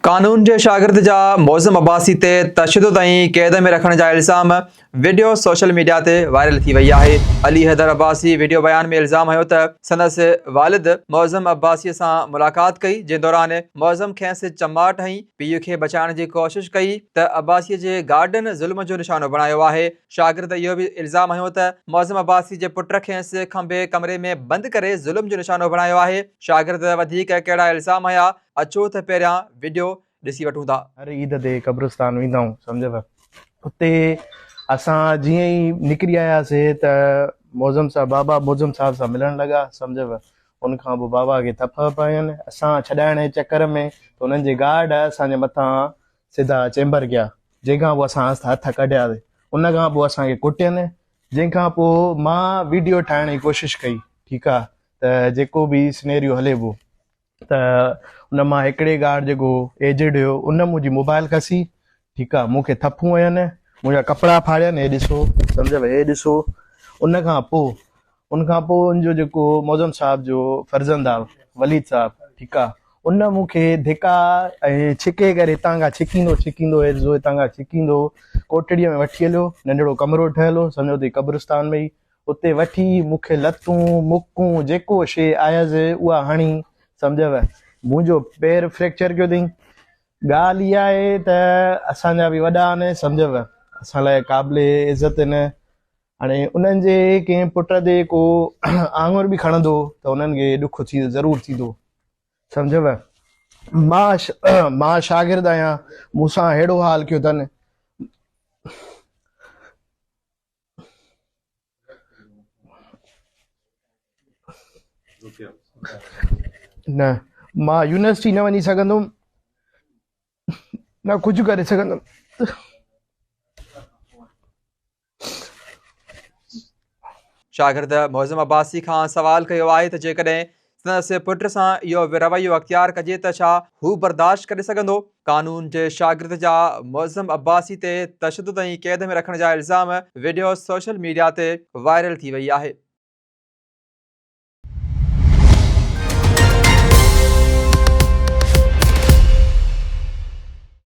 कानून जे शागिर्द जा मौज़म अब्बासी ते तशद्दुद ऐं क़ैद में रखण जा इल्ज़ाम वीडियो सोशल मीडिया ते वायरल थी वई आहे। अली हैदर अब्बासी वीडियो बयान में इल्ज़ाम हयो त संदसि वालिद मौज़म अब्बासीअ सां मुलाक़ात कई, जंहिं दौरान मौज़म खेसि चमाट हईं, पीउ खे बचाइण जी कोशिश कई त अब्बासीअ जे गार्डन ज़ुल्म जो निशानो बणायो आहे। शागिर्द इहो बि इल्ज़ाम हयो त मौज़म अब्बासी जे पुट खेसि खंबे कमरे में बंदि करे ज़ुल्म जो निशानो बणायो आहे। शागिर्द वधीक कहिड़ा इल्ज़ाम हया, अचो त पहिरियां वीडियो ॾिसी वठूं था। हर ईद ते कब्रिस्तान वेंदा आहियूं, सम्झव। उते असां जीअं ई निकिरी आयासीं त बाबा मौज़म साहब सां मिलण लॻा, सम्झव। उनखां पोइ बाबा खे थप पयनि, असां छॾाइण जे चकर में त उन्हनि जे गार्ड असांजे मथां सिधा चैम्बर कया, जंहिंखां पोइ असां हथ कढियासीं। उनखां पोइ असांखे कुटियनि, जंहिंखां पोइ मां वीडियो ठाहिण जी कोशिशि कई, ठीकु आहे। त जेको बि सिनेरियो हले पियो त उन मां हिकिड़े गार्ड जेको एजेड हुयो, उन मुंहिंजी मोबाइल खसी, ठीकु आहे। मूंखे थपूं हयनि, मुंहिंजा कपिड़ा फाड़ियनि, हे ॾिसो, सम्झव, हे ॾिसो। उनखां पोइ उनजो जेको मौज़म साहब जो फर्ज़ंद आहे वलीद साहब, ठीकु आहे, उन मूंखे धिका ऐं छिके करे हितां खां छिकींदो हितां खां छिकींदो कोठड़ीअ में वठी हलियो। नंढिड़ो कमिरो ठहियल हो, सम्झो त कब्रिस्तान में ई, उते वठी मूंखे लतूं मुकूं जेको शइ आयसि उहा हणी, सम्झव। मुंहिंजो पेर फ्रैक्चर कयो अथई। ॻाल्हि इहा आहे त असांजा बि वॾा आहिनि, सम्झव, असां लाइ क़ाबिले इज़त आहिनि। हाणे उन्हनि जे कंहिं पुट ते को आङुर बि खणंदो त उन्हनि खे ॾुख ज़रूरु थींदो, सम्झव। मां शागिर्द आहियां, मूंसां अहिड़ो हाल कयो अथनि। न, मां यूनिवर्सिटी न वञी सघंदुमि, न कुझु करे सघंदुमि। शागिर्द मौज़म अब्बासी खां सवाल कयो आहे त जेकॾहिं संदसि पुट सां इहो रवैयो अख़्तियार कजे त छा हू बर्दाश्त करे सघंदो। कानून जे शागिर्द जा मौज़म अब्बासी ते तशद्दुद ऐं क़ैद में रखण जा इल्ज़ाम वीडियो सोशल मीडिया ते वायरल थी वई आहे।